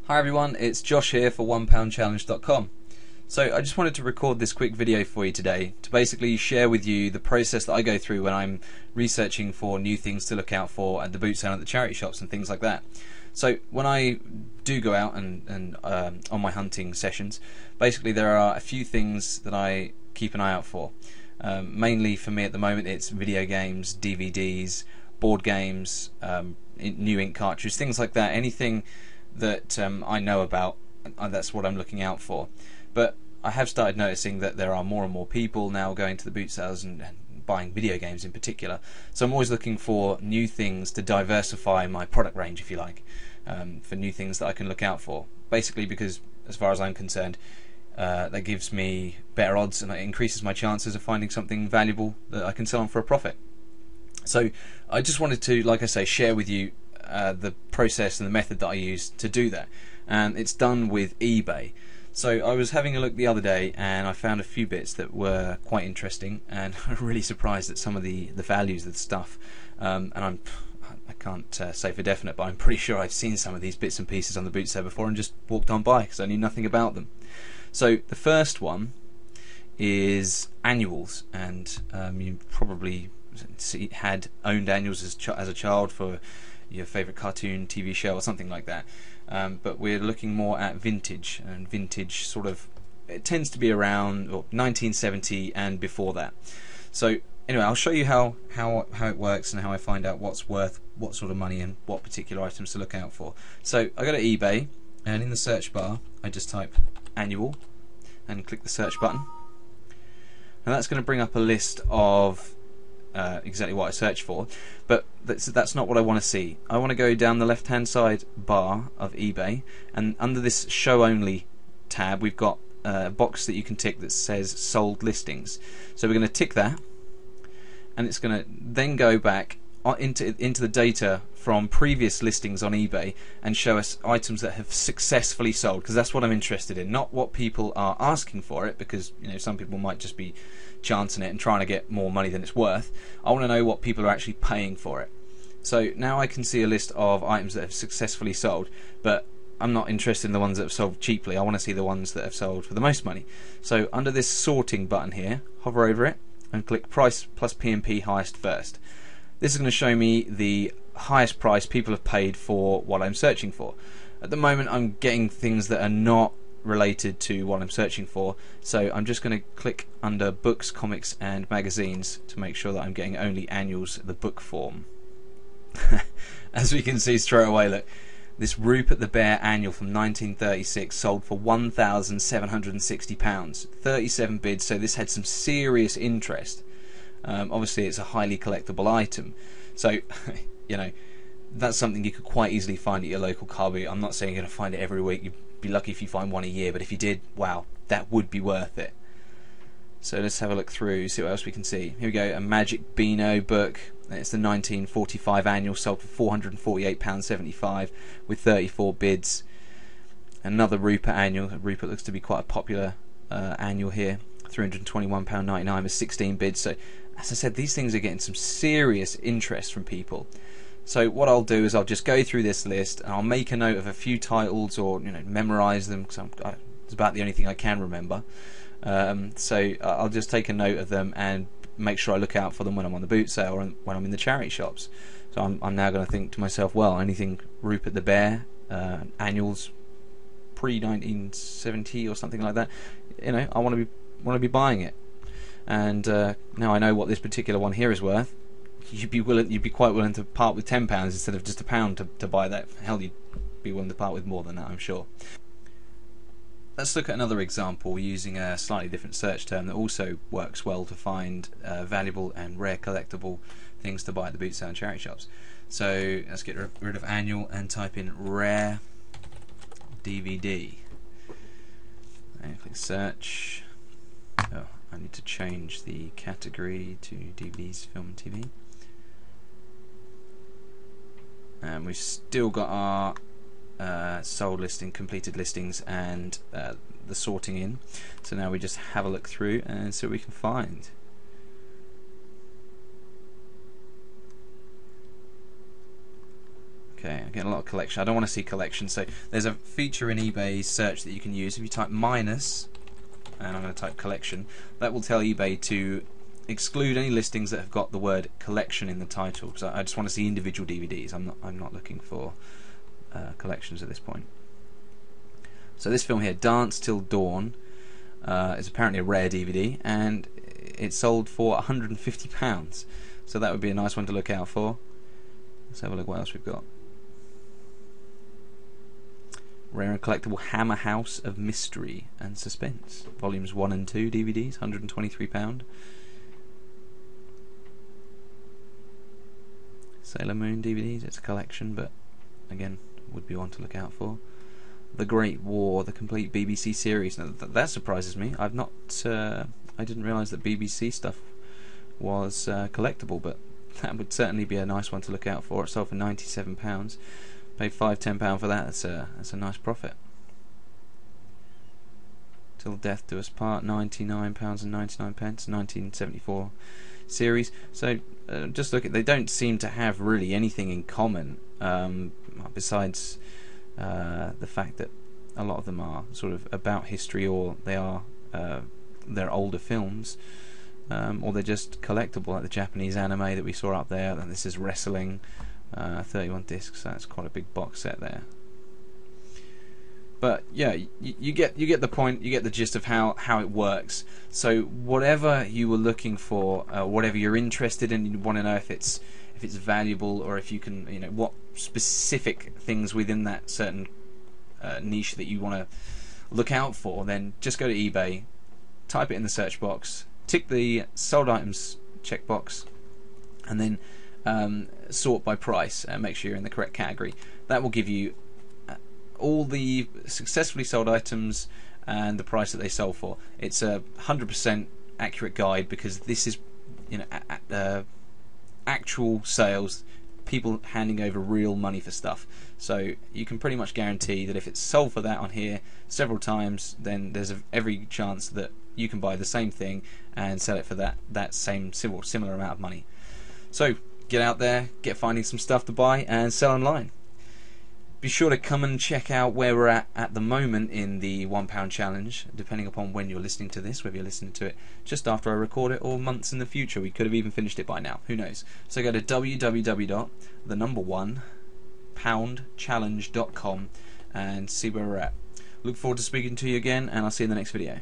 Hi everyone, it's Josh here for £1challenge.com. So I just wanted to record this quick video for you today to basically share with you the process that I go through when I'm researching for new things to look out for at the boot sale at the charity shops and things like that. So when I do go out and on my hunting sessions, basically there are a few things that I keep an eye out for. Mainly for me at the moment it's video games, DVDs, board games, new ink cartridges, things like that. Anything that I know about, that's what I'm looking out for. But I have started noticing that there are more and more people now going to the boot sales and buying video games in particular. So I'm always looking for new things to diversify my product range, if you like, for new things that I can look out for. Basically because, as far as I'm concerned, that gives me better odds and it increases my chances of finding something valuable that I can sell on for a profit. So I just wanted to, like I say, share with you the process and the method that I use to do that, and it's done with eBay. So I was having a look the other day and I found a few bits that were quite interesting, and I'm really surprised at some of the values of the stuff, and I can't say for definite, but I'm pretty sure I've seen some of these bits and pieces on the boot sale before and just walked on by because I knew nothing about them. So the first one is annuals, and you probably had owned annuals as a child for your favourite cartoon, TV show or something like that, but we're looking more at vintage, and vintage sort of, it tends to be around 1970 and before that. So anyway, I'll show you how it works and how I find out what's worth what sort of money and what particular items to look out for. So I go to eBay, and in the search bar I just type annual and click the search button, and that's going to bring up a list of exactly what I search for, but that's not what I want to see. I want to go down the left hand side bar of eBay, and under this show only tab we've got a box that you can tick that says sold listings. So we're going to tick that, and it's going to then go back into the data from previous listings on eBay and show us items that have successfully sold, because that's what I'm interested in, not what people are asking for it, because some people might just be chancing it and trying to get more money than it's worth. I want to know what people are actually paying for it. So now I can see a list of items that have successfully sold, but I'm not interested in the ones that have sold cheaply. I want to see the ones that have sold for the most money. So under this sorting button here, hover over it and click price plus P&P highest first. This is going to show me the highest price people have paid for what I'm searching for. At the moment I'm getting things that are not related to what I'm searching for, so I'm just going to click under books, comics and magazines to make sure that I'm getting only annuals, the book form. As we can see straight away, look, this Rupert the Bear annual from 1936 sold for £1,760, 37 bids, so this had some serious interest. Obviously it's a highly collectible item, so that's something you could quite easily find at your local car boot. I'm not saying you're going to find it every week, you'd be lucky if you find one a year, but if you did, wow, that would be worth it. So let's have a look through, see what else we can see. Here we go, a Magic Beano book. It's the 1945 annual, sold for £448.75 with 34 bids. Another Rupert annual. Rupert looks to be quite a popular annual here, £321.99 with 16 bids. So as I said, these things are getting some serious interest from people. So what I'll do is I'll just go through this list and I'll make a note of a few titles, or memorize them, because it's about the only thing I can remember. So I'll just take a note of them and make sure I look out for them when I'm on the boot sale or when I'm in the charity shops. So I'm now going to think to myself, well, anything Rupert the Bear, annuals pre-1970 or something like that, I want to be buying it. And now I know what this particular one here is worth. You'd be quite willing to part with £10 instead of just £1 to buy that. Hell, you'd be willing to part with more than that, I'm sure. Let's look at another example using a slightly different search term that also works well to find valuable and rare collectible things to buy at the boot sale and charity shops. So let's get rid of annual and type in rare DVD and click search. Oh, I need to change the category to DVDs, film, TV. And we've still got our sold listing, completed listings, and the sorting in. So now we just have a look through and see what we can find. Okay, I get a lot of collection. I don't want to see collection, so there's a feature in eBay search that you can use. If you type minus, and I'm going to type collection, that will tell eBay to exclude any listings that have got the word collection in the title, because I just want to see individual DVDs. I'm not looking for collections at this point. So this film here, Dance Till Dawn, is apparently a rare DVD, and it sold for £150. So that would be a nice one to look out for. Let's have a look what else we've got. Rare and collectible Hammer House of Mystery and Suspense, volumes 1 and 2 DVDs, £123. Sailor Moon DVDs, it's a collection, but again, would be one to look out for. The Great War, the complete BBC series. Now, that surprises me. I didn't realise that BBC stuff was collectible, but that would certainly be a nice one to look out for. It sold for £97. Paid £5–10 for that. That's a nice profit. Till Death Do Us Part, £99.99, 1974 series. So just look at, they don't seem to have really anything in common, besides the fact that a lot of them are sort of about history, or they are they're older films, or they're just collectible, like the Japanese anime that we saw up there. And this is wrestling, 31 discs. So that's quite a big box set there. But yeah, you get the point. You get the gist of how it works. So whatever you were looking for, whatever you're interested in, you want to know if it's valuable, or if you can, what specific things within that certain niche that you want to look out for. Then just go to eBay, type it in the search box, tick the sold items checkbox, and then sort by price and make sure you're in the correct category. That will give you all the successfully sold items and the price that they sold for. It's a 100% accurate guide, because this is actual sales, people handing over real money for stuff. So you can pretty much guarantee that if it's sold for that on here several times, then there's every chance that you can buy the same thing and sell it for that same similar amount of money. So get out there, get finding some stuff to buy and sell online. Be sure to come and check out where we're at the moment in the £1 challenge, depending upon when you're listening to this, whether you're listening to it just after I record it or months in the future. We could have even finished it by now, who knows. So go to www.1poundchallenge.com and see where we're at. Look forward to speaking to you again, and I'll see you in the next video.